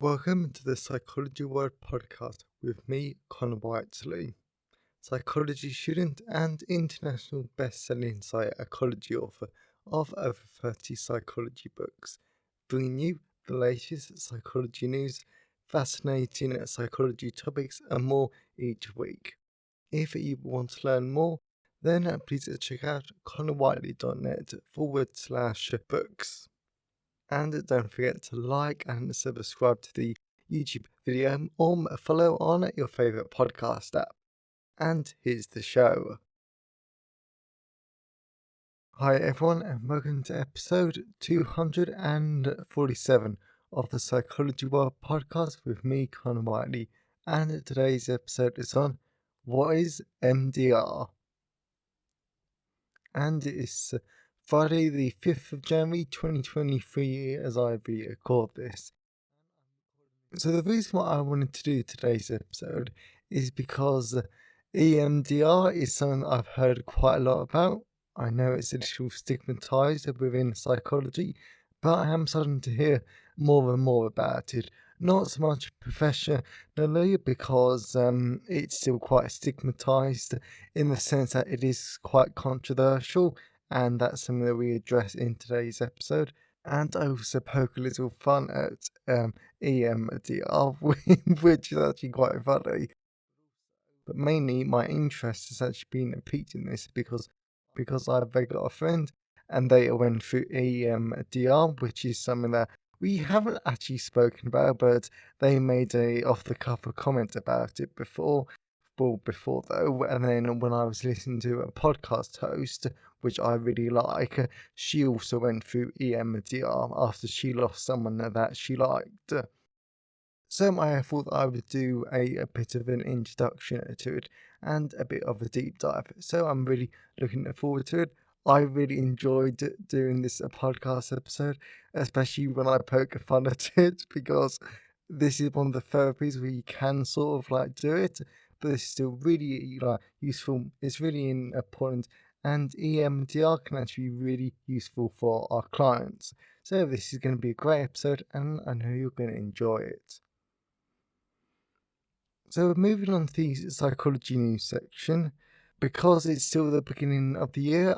Welcome to the Psychology World podcast with me, Connor Whiteley, psychology student and international best-selling psychology author of over 30 psychology books, bringing you the latest psychology news, fascinating psychology topics and more each week. If you want to learn more, then please check out connorwhiteley.net/books. And don't forget to like and subscribe to the YouTube video or follow on your favourite podcast app. And here's the show. Hi everyone and welcome to episode 247 of the Psychology World podcast with me, Connor Whiteley. And today's episode is on what is MDR. And it's Friday the 5th of January 2023 as I record this. So the reason why I wanted to do today's episode is because EMDR is something that I've heard quite a lot about. I know it's a little stigmatized within psychology, but I am starting to hear more and more about it. Not so much professionally because it's still quite stigmatized in the sense that it is quite controversial, and that's something that we address in today's episode. And I also poke a little fun at EMDR, which is actually quite funny. But mainly my interest has actually been piqued in this because I've got a friend and they went through EMDR, which is something that we haven't actually spoken about, but they made a off-the-cuff comment about it before. Well, before though, and then when I was listening to a podcast host, which I really like, she also went through EMDR after she lost someone that she liked. So I thought I would do a bit of an introduction to it and a bit of a deep dive. So I'm really looking forward to it. I really enjoyed doing this podcast episode, especially when I poke fun at it, because this is one of the therapies where you can sort of like do it, but it's still really like useful. It's really important, and EMDR can actually be really useful for our clients. So this is going to be a great episode, and I know you're going to enjoy it. So moving on to the psychology news section, because it's still the beginning of the year,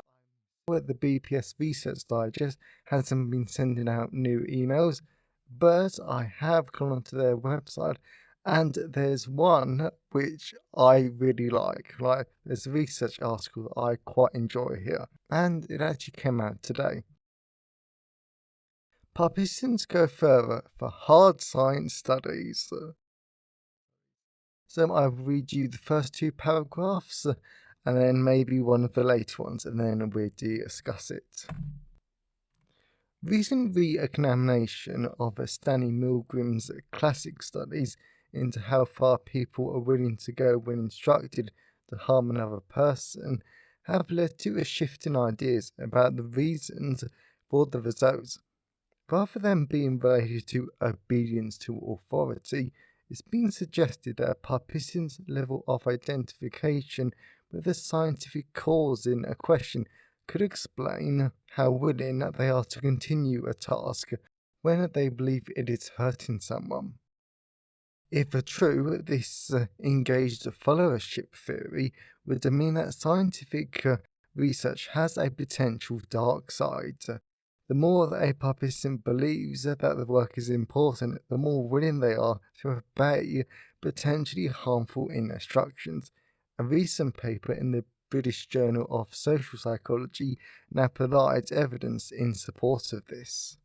the BPS Research Digest hasn't been sending out new emails, but I have gone onto their website and there's one which I really like. Like, there's a research article that I quite enjoy here, and it actually came out today. Participants go further for hard science studies. So I'll read you the first two paragraphs and then maybe one of the later ones, and then we'll discuss it. Recent re-examination of Stanley Milgram's classic studies into how far people are willing to go when instructed to harm another person have led to a shift in ideas about the reasons for the results. Rather than being related to obedience to authority, it's been suggested that a participant's level of identification with the scientific cause in a question could explain how willing they are to continue a task when they believe it is hurting someone. If true, this engaged followership theory would mean that scientific research has a potential dark side. The more that a participant believes that the work is important, the more willing they are to obey potentially harmful instructions. A recent paper in the British Journal of Social Psychology now provides evidence in support of this.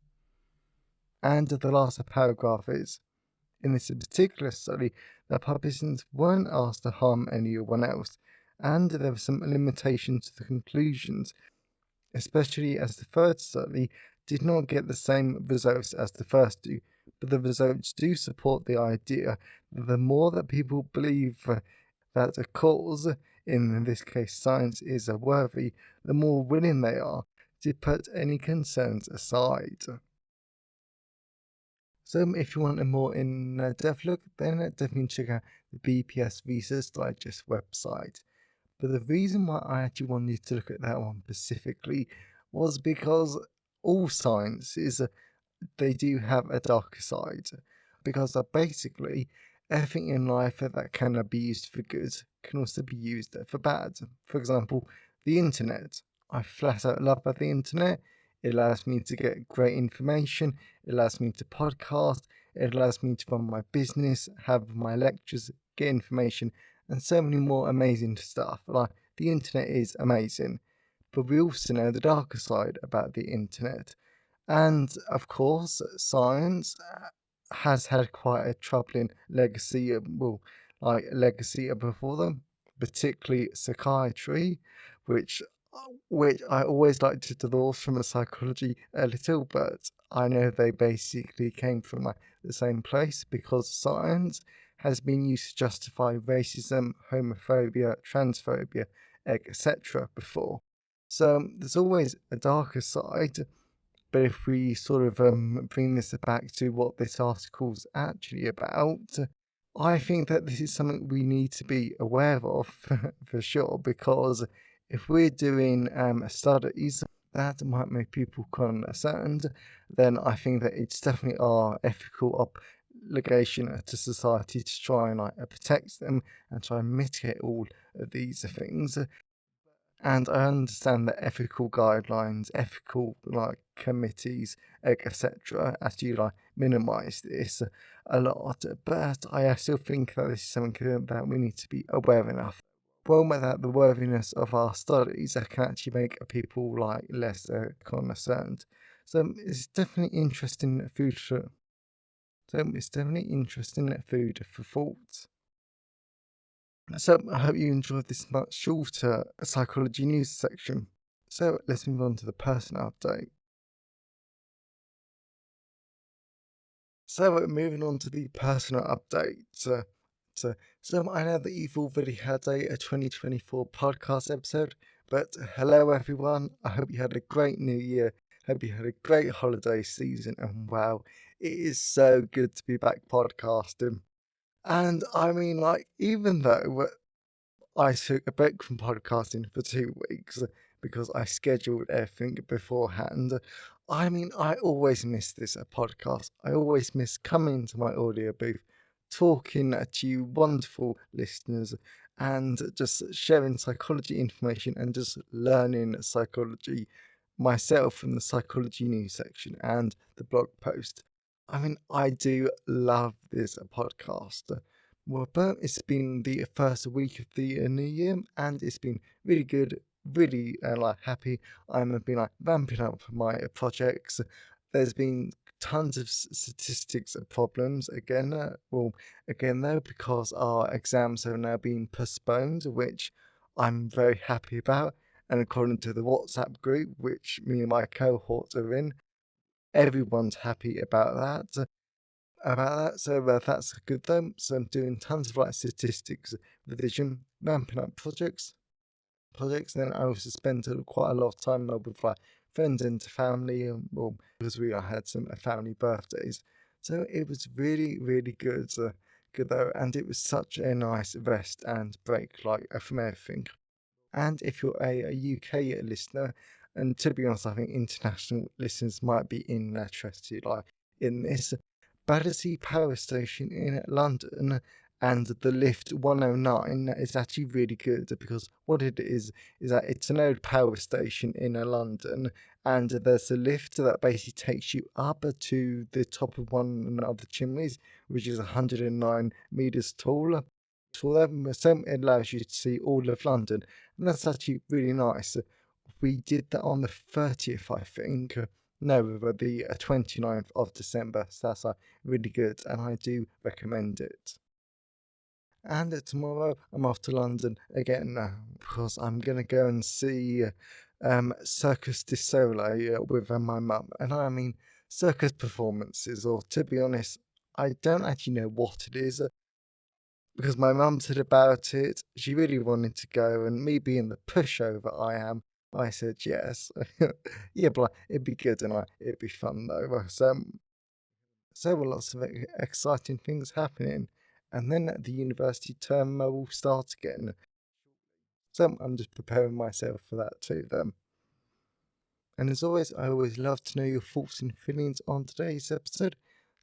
And the last paragraph is, in this particular study, the participants weren't asked to harm anyone else, and there were some limitations to the conclusions, especially as the third study did not get the same results as the first two, but the results do support the idea that the more that people believe that a cause, in this case science, is worthy, the more willing they are to put any concerns aside. So if you want a more in-depth look, then definitely check out the BPS Research Digest website. But the reason why I actually wanted to look at that one specifically was because all sciences, they do have a darker side. because basically everything in life that can be used for good can also be used for bad. For example, the internet. I flat out love the internet. It allows me to get great information. It allows me to podcast. It allows me to run my business, have my lectures, get information, and so many more amazing stuff. Like, the internet is amazing, but we also know the darker side about the internet. And of course, science has had quite a troubling legacy, legacy before them, particularly psychiatry, which which I always like to divorce from the psychology a little, but I know they basically came from the same place, because science has been used to justify racism, homophobia, transphobia, etc. before. So there's always a darker side, but if we sort of bring this back to what this article's actually about, I think that this is something we need to be aware of for sure, because if we're doing studies that might make people concerned, then I think that it's definitely our ethical obligation to society to try and protect them and try and mitigate all of these things. And I understand that ethical guidelines, ethical committees, etc., actually minimise this a lot. But I still think that this is something that we need to be aware enough. Well, that the worthiness of our studies that can actually make people less concerned. So it's definitely interesting food for. So it's definitely interesting food for thought. So I hope you enjoyed this much shorter psychology news section. So let's move on to the personal update. So moving on to the personal update. So I know that you've already had a 2024 podcast episode, but hello everyone. I hope you had a great new year. Hope you had a great holiday season, and wow, it is so good to be back podcasting. And I mean, even though I took a break from podcasting for 2 weeks because I scheduled everything beforehand. I mean, I always miss this podcast. I always miss coming to my audio booth, talking to you wonderful listeners, and just sharing psychology information and just learning psychology myself from the psychology news section and the blog post. I mean, I do love this podcast. Well, but it's been the first week of the new year, and it's been really good, really happy. I'm been ramping up my projects. There's been tons of statistics problems again. Again though, because our exams have now been postponed, which I'm very happy about. And according to the WhatsApp group, which me and my cohorts are in, everyone's happy about that. So that's good though. So I'm doing tons of statistics, revision, ramping up projects. And then I also spent quite a lot of time with friends and family, because we had some family birthdays. So it was really, really good though, and it was such a nice rest and break from everything. And if you're a UK listener, and to be honest, I think international listeners might be interested in this. Battersea Power Station in London and the lift 109 is actually really good, because what it is that it's an old power station in London, and there's a lift that basically takes you up to the top of one of the chimneys, which is 109 meters tall. So it allows you to see all of London, and that's actually really nice. We did that on the 30th, I think. No, but the 29th of December. So that's really good, and I do recommend it. And tomorrow I'm off to London again, because I'm going to go and see Circus du Soleil with my mum. And I mean, circus performances, or to be honest, I don't actually know what it is, because my mum said about it. She really wanted to go, and me being the pushover I am, I said yes. Yeah, but it'd be good, and it'd be fun though. So lots of exciting things happening, and then the university term will start again. So I'm just preparing myself for that too. Then, and as always, I always love to know your thoughts and feelings on today's episode.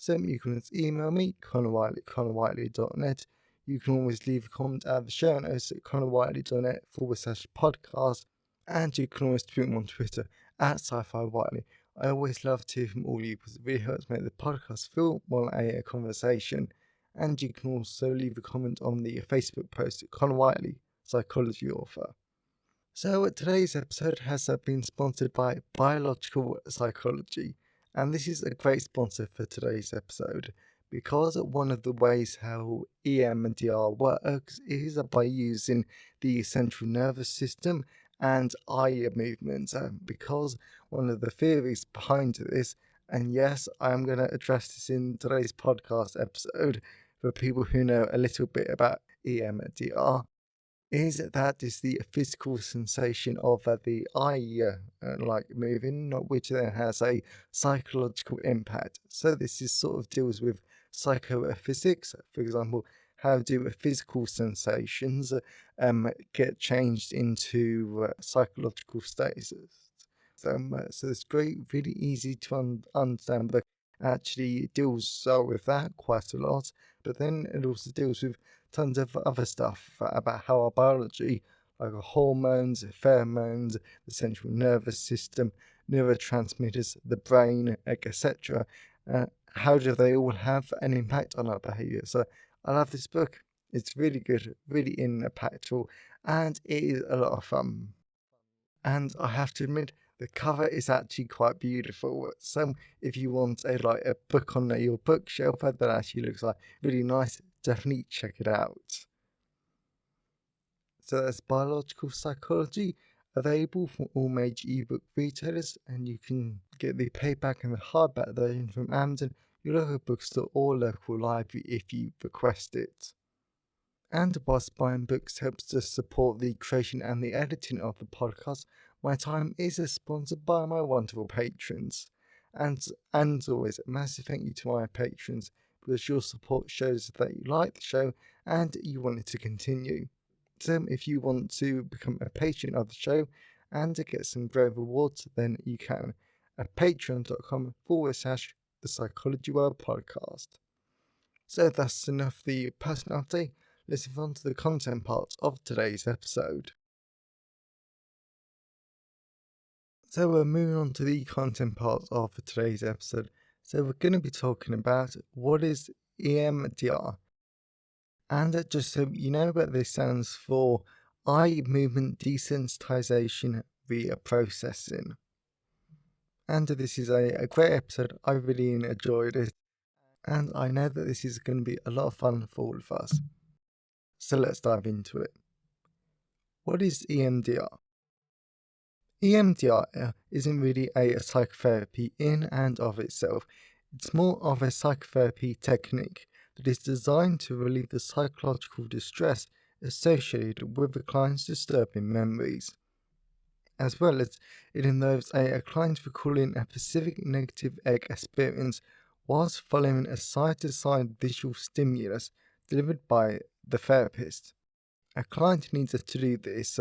So you can always email me, connorwhiteley@connorwhiteley.net. You can always leave a comment at the show notes at connorwhiteley.net/podcast. And you can always tweet me on Twitter at sci-fi Whiteley. I always love to hear from all you because it really helps make the podcast feel more like a conversation. And you can also leave a comment on the Facebook post at Connor Whiteley, psychology author. So today's episode has been sponsored by Biological Psychology, and this is a great sponsor for today's episode because one of the ways how EMDR works is by using the central nervous system and eye movements, because one of the theories behind this, and yes, I'm going to address this in today's podcast episode for people who know a little bit about EMDR, is that is the physical sensation of the eye like moving, which then has a psychological impact. So this is sort of deals with psychophysics. For example, how do physical sensations get changed into psychological states? So it's great, really easy to understand, but actually deals with that quite a lot. But then it also deals with tons of other stuff about how our biology, like our hormones, pheromones, the central nervous system, neurotransmitters, the brain, etc., how do they all have an impact on our behavior? So I love this book. It's really good, really impactful, and it is a lot of fun. And I have to admit, the cover is actually quite beautiful. So if you want a book on your bookshelf that actually looks like really nice, definitely check it out. So that's Biological Psychology, available from all major ebook retailers, and you can get the paperback and the hardback version from Amazon, your local bookstore or local library if you request it. And whilst buying books helps to support the creation and the editing of the podcast, my time is sponsored by my wonderful patrons. And as always, a massive thank you to my patrons because your support shows that you like the show and you want it to continue. So if you want to become a patron of the show and to get some great rewards, then you can at patreon.com/the Psychology World Podcast. So that's enough the personal update. Let's move on to the content part of today's episode. So we're moving on to the content part of today's episode. So we're going to be talking about what is EMDR. And just so you know, what this stands for eye movement desensitization reprocessing. And this is a great episode. I really enjoyed it. And I know that this is going to be a lot of fun for all of us. So let's dive into it. What is EMDR? EMDR isn't really a psychotherapy in and of itself. It's more of a psychotherapy technique that is designed to relieve the psychological distress associated with the client's disturbing memories. As well as it involves a client recalling a specific negative experience whilst following a side-to-side visual stimulus delivered by the therapist. A client needs to do this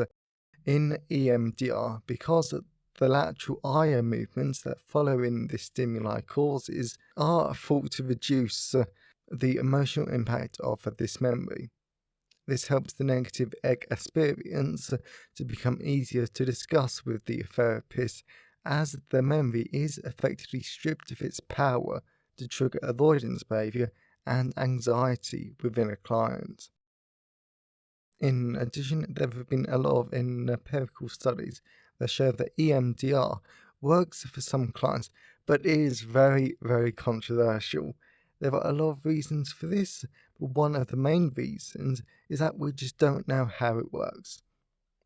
in EMDR because the lateral eye movements that follow in this stimuli causes are thought to reduce the emotional impact of this memory. This helps the negative experience to become easier to discuss with the therapist, as the memory is effectively stripped of its power to trigger avoidance behavior and anxiety within a client. In addition, there have been a lot of empirical studies that show that EMDR works for some clients, but it is very, very controversial. There are a lot of reasons for this, but one of the main reasons is that we just don't know how it works.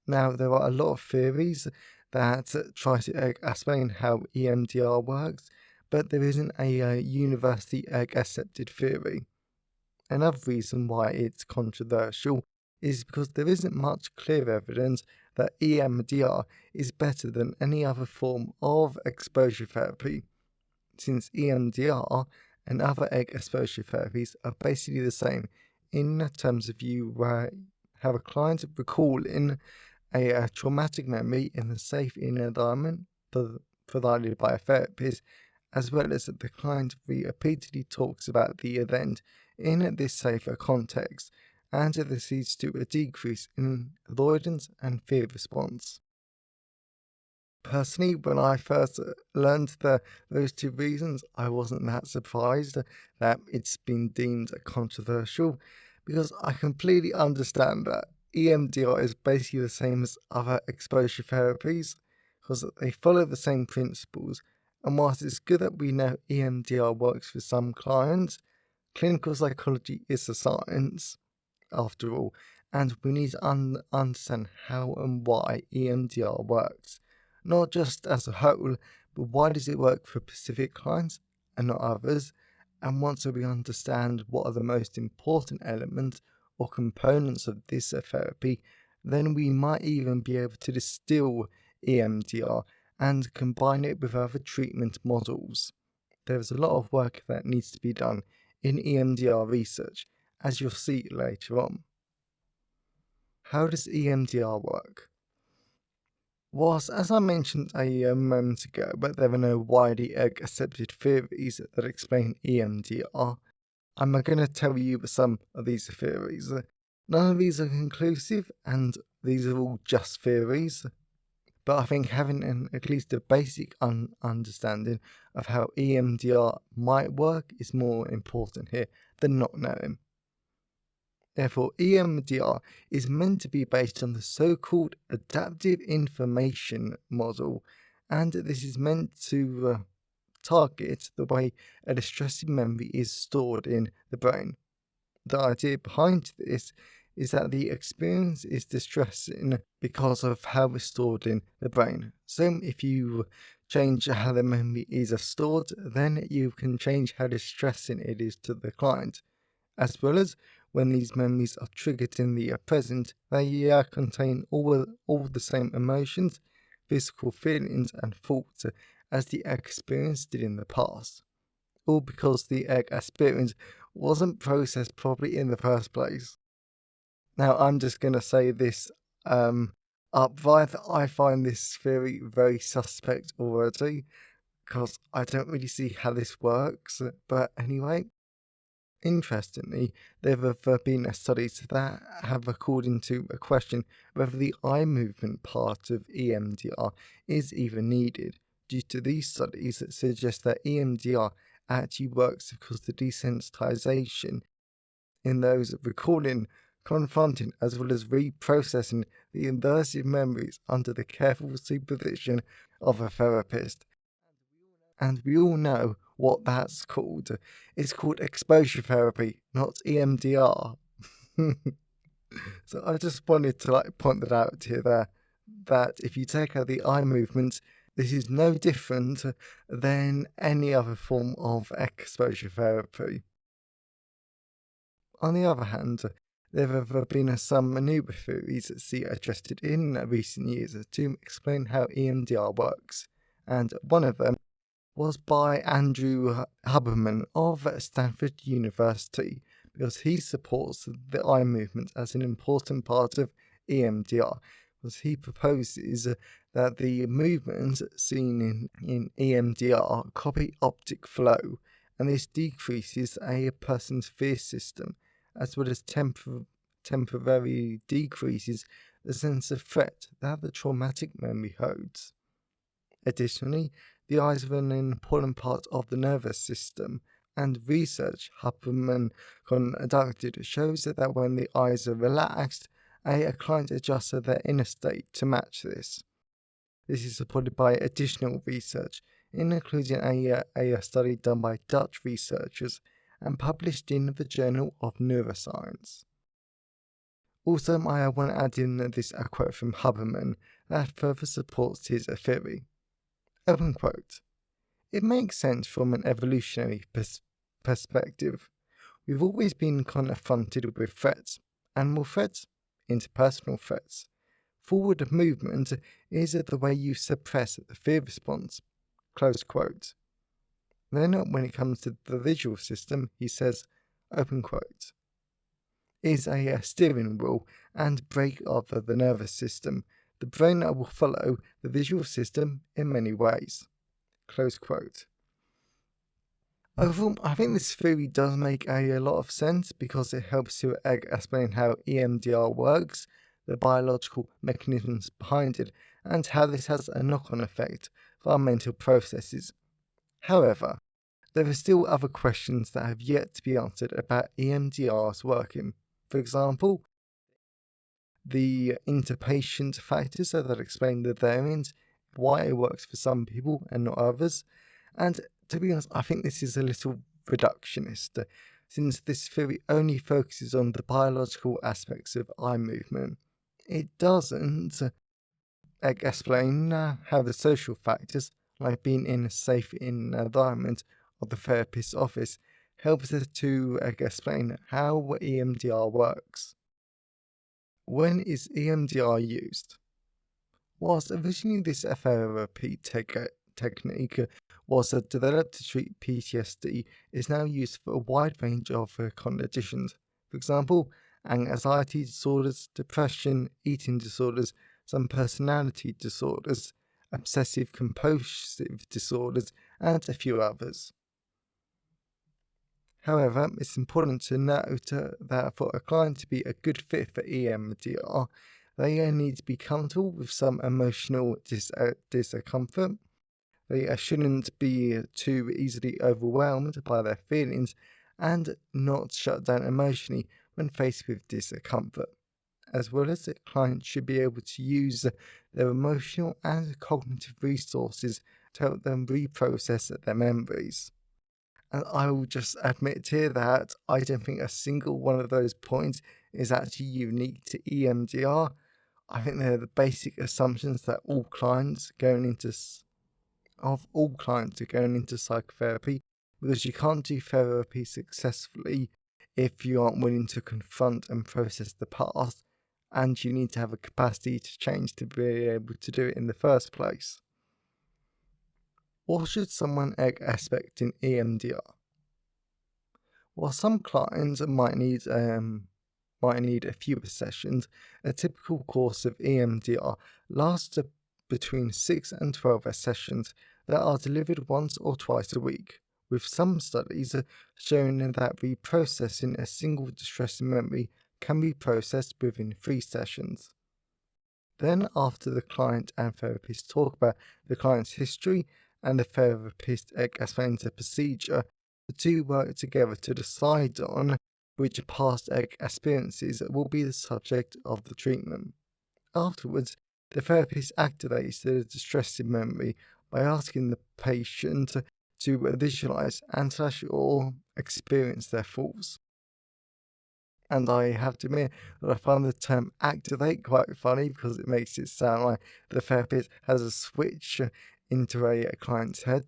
Now, there are a lot of theories that try to explain how EMDR works, but there isn't a universally accepted theory. Another reason why it's controversial is because there isn't much clear evidence that EMDR is better than any other form of exposure therapy, since EMDR and other exposure therapies are basically the same in terms of you have a client recalling a traumatic memory in a safe environment provided by a therapist, as well as that the client repeatedly talks about the event in this safer context, and this leads to a decrease in avoidance and fear response. Personally, when I first learned those two reasons, I wasn't that surprised that it's been deemed controversial, because I completely understand that EMDR is basically the same as other exposure therapies, because they follow the same principles. And whilst it's good that we know EMDR works for some clients, clinical psychology is a science, after all, and we need to understand how and why EMDR works. Not just as a whole, but why does it work for specific clients and not others? And once we understand what are the most important elements or components of this therapy, then we might even be able to distill EMDR and combine it with other treatment models. There's a lot of work that needs to be done in EMDR research, as you'll see later on. How does EMDR work? Whilst, as I mentioned a moment ago, but there are no widely accepted theories that explain EMDR, I'm going to tell you some of these theories. None of these are conclusive, and these are all just theories, but I think having at least a basic understanding of how EMDR might work is more important here than not knowing. Therefore, EMDR is meant to be based on the so-called adaptive information model, and this is meant to target the way a distressing memory is stored in the brain. The idea behind this is that the experience is distressing because of how it's stored in the brain. So if you change how the memory is stored, then you can change how distressing it is to the client, as well as when these memories are triggered in the present, they contain all the same emotions, physical feelings and thoughts as the experience did in the past. All because the experience wasn't processed properly in the first place. Now, I'm just going to say this upright. I find this theory very suspect already, because I don't really see how this works. But anyway, interestingly, there have been studies that have called into a question whether the eye movement part of EMDR is even needed, due to these studies that suggest that EMDR actually works because the desensitization in those recalling, confronting, as well as reprocessing the immersive memories under the careful supervision of a therapist. And we all know what that's called. It's called exposure therapy, not EMDR. So I just wanted to point that out here that if you take out the eye movements, this is no different than any other form of exposure therapy. On the other hand, there have been some newer theories suggested in recent years to explain how EMDR works, and one of them was by Andrew Huberman of Stanford University, because he supports the eye movement as an important part of EMDR, because he proposes that the movements seen in EMDR copy optic flow, and this decreases a person's fear system, as well as temporarily decreases the sense of threat that the traumatic memory holds. Additionally, the eyes are an important part of the nervous system, and research Huberman conducted shows that when the eyes are relaxed, a client adjusts their inner state to match this. This is supported by additional research, including a study done by Dutch researchers and published in the Journal of Neuroscience. Also, I want to add in this quote from Huberman that further supports his theory. Open quote. It makes sense from an evolutionary perspective. We've always been confronted with threats, animal threats, interpersonal threats. Forward movement is the way you suppress the fear response. Close quote. Then, when it comes to the visual system, he says, open quote, is a steering wheel and brake of the nervous system. The brain will follow the visual system in many ways. Close quote. Overall, I think this theory does make a lot of sense because it helps to explain how EMDR works, the biological mechanisms behind it, and how this has a knock-on effect for our mental processes. However, there are still other questions that have yet to be answered about EMDR's working. For example, the interpatient factors that explain the variance, why it works for some people and not others. And to be honest, I think this is a little reductionist, since this theory only focuses on the biological aspects of eye movement. It doesn't explain how the social factors, like being in a safe environment or the therapist's office, helps us to explain how EMDR works. When is EMDR used? Whilst originally this therapy technique was developed to treat PTSD, is now used for a wide range of conditions. For example, anxiety disorders, depression, eating disorders, some personality disorders, obsessive compulsive disorders, and a few others. However, it's important to note that for a client to be a good fit for EMDR, they need to be comfortable with some emotional discomfort. They shouldn't be too easily overwhelmed by their feelings and not shut down emotionally when faced with discomfort. As well as the client should be able to use their emotional and cognitive resources to help them reprocess their memories. And I will just admit here that I don't think a single one of those points is actually unique to EMDR. I think they're the basic assumptions that all clients going into psychotherapy, because you can't do therapy successfully if you aren't willing to confront and process the past, and you need to have a capacity to change to be able to do it in the first place. What should someone expect in EMDR? While some clients might need a fewer sessions, a typical course of EMDR lasts between 6 and 12 sessions that are delivered once or twice a week, with some studies showing that reprocessing a single distressing memory can be processed within 3 sessions. Then, after the client and therapist talk about the client's history and the therapist explains the procedure, the two work together to decide on which past experiences will be the subject of the treatment. Afterwards, the therapist activates the distressing memory by asking the patient to visualize and or experience their thoughts. And I have to admit that I find the term activate quite funny because it makes it sound like the therapist has a switch into a client's head.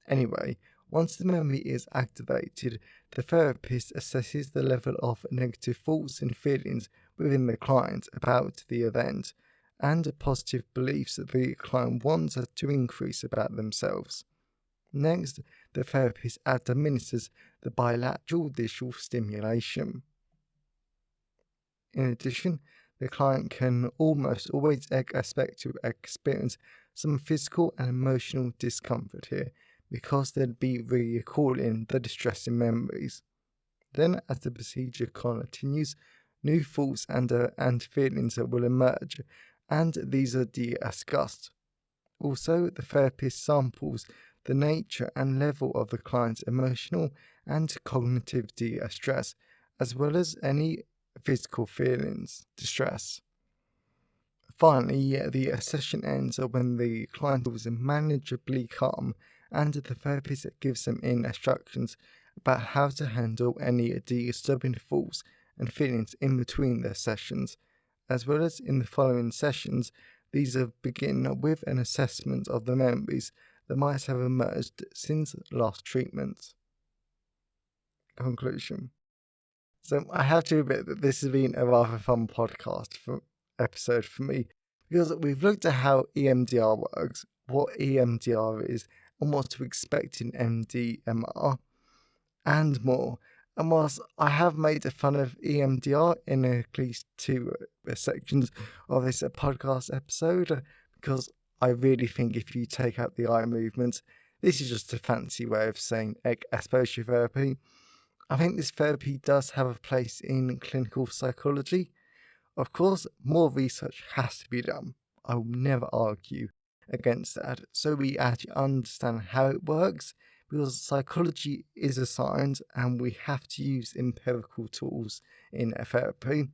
Anyway, once the memory is activated, the therapist assesses the level of negative thoughts and feelings within the client about the event and positive beliefs that the client wants to increase about themselves. Next, the therapist administers the bilateral visual stimulation. In addition, the client can almost always expect to experience some physical and emotional discomfort here, because they'd be recalling the distressing memories. Then, as the procedure continues, new thoughts and feelings will emerge, and these are discussed. Also, the therapist samples the nature and level of the client's emotional and cognitive distress, as well as any physical feelings, distress. Finally, the session ends when the client is manageably calm and the therapist gives them instructions about how to handle any disturbing thoughts and feelings in between their sessions, as well as in the following sessions. These begin with an assessment of the memories that might have emerged since last treatment. Conclusion. So I have to admit that this has been a rather fun episode for me, because we've looked at how EMDR works, what EMDR is, and what to expect in MDMR, and more. And whilst I have made fun of EMDR in at least 2 sections of this podcast episode, because I really think if you take out the eye movements, This is just a fancy way of saying exposure therapy. I think this therapy does have a place in clinical psychology. Of course, more research has to be done. I will never argue against that. So we actually understand how it works, because psychology is a science and we have to use empirical tools in therapy.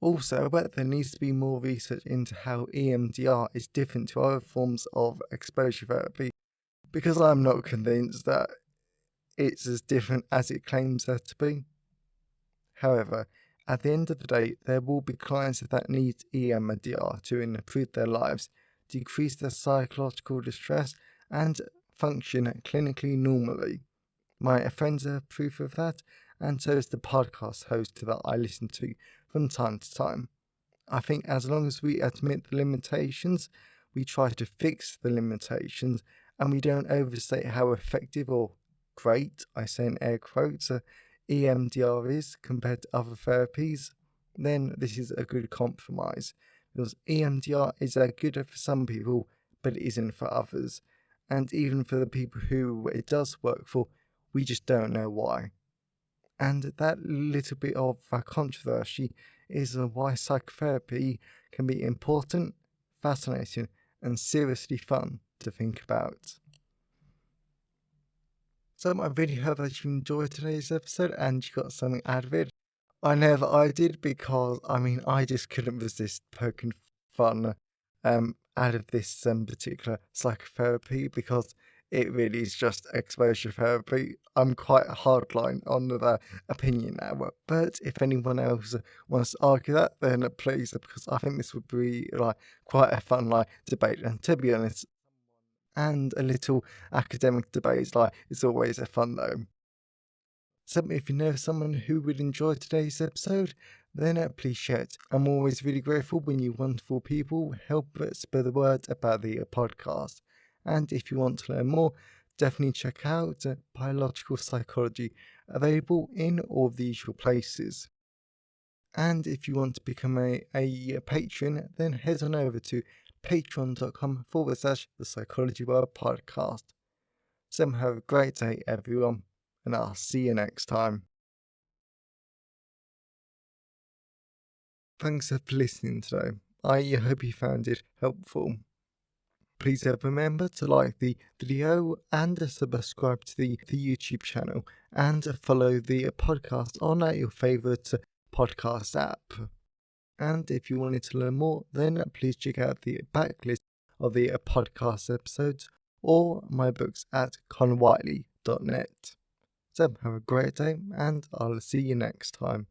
Also, but there needs to be more research into how EMDR is different to other forms of exposure therapy, because I'm not convinced that it's as different as it claims there to be. However, at the end of the day, there will be clients that need EMDR to improve their lives, decrease their psychological distress, and function clinically normally. My friends are proof of that, and so is the podcast host that I listen to from time to time. I think as long as we admit the limitations, we try to fix the limitations, and we don't overstate how effective or great, I say in air quotes, EMDR is compared to other therapies, then this is a good compromise. Because EMDR is good for some people, but it isn't for others. And even for the people who it does work for, we just don't know why. And that little bit of controversy is why psychotherapy can be important, fascinating, and seriously fun to think about. So I really hope that you enjoyed today's episode and you got something out of it. I know that I did, because I just couldn't resist poking fun out of this particular psychotherapy, because it really is just exposure therapy. I'm quite hardline on the opinion now, but if anyone else wants to argue that, then please, because I think this would be quite a fun debate. And to be honest, and a little academic debate it's always a fun though. So if you know someone who would enjoy today's episode, then please share it. I'm always really grateful when you wonderful people help spread the word about the podcast. And if you want to learn more, definitely check out Biological Psychology, available in all the usual places. And if you want to become a patron, then head on over to patreon.com/the Psychology World Podcast. So have a great day, everyone, and I'll see you next time. Thanks for listening today. I hope you found it helpful. Please remember to like the video and subscribe to the YouTube channel, and follow the podcast on your favourite podcast app. And if you wanted to learn more, then please check out the backlist of the podcast episodes or my books at conwhiteley.net. So have a great day, and I'll see you next time.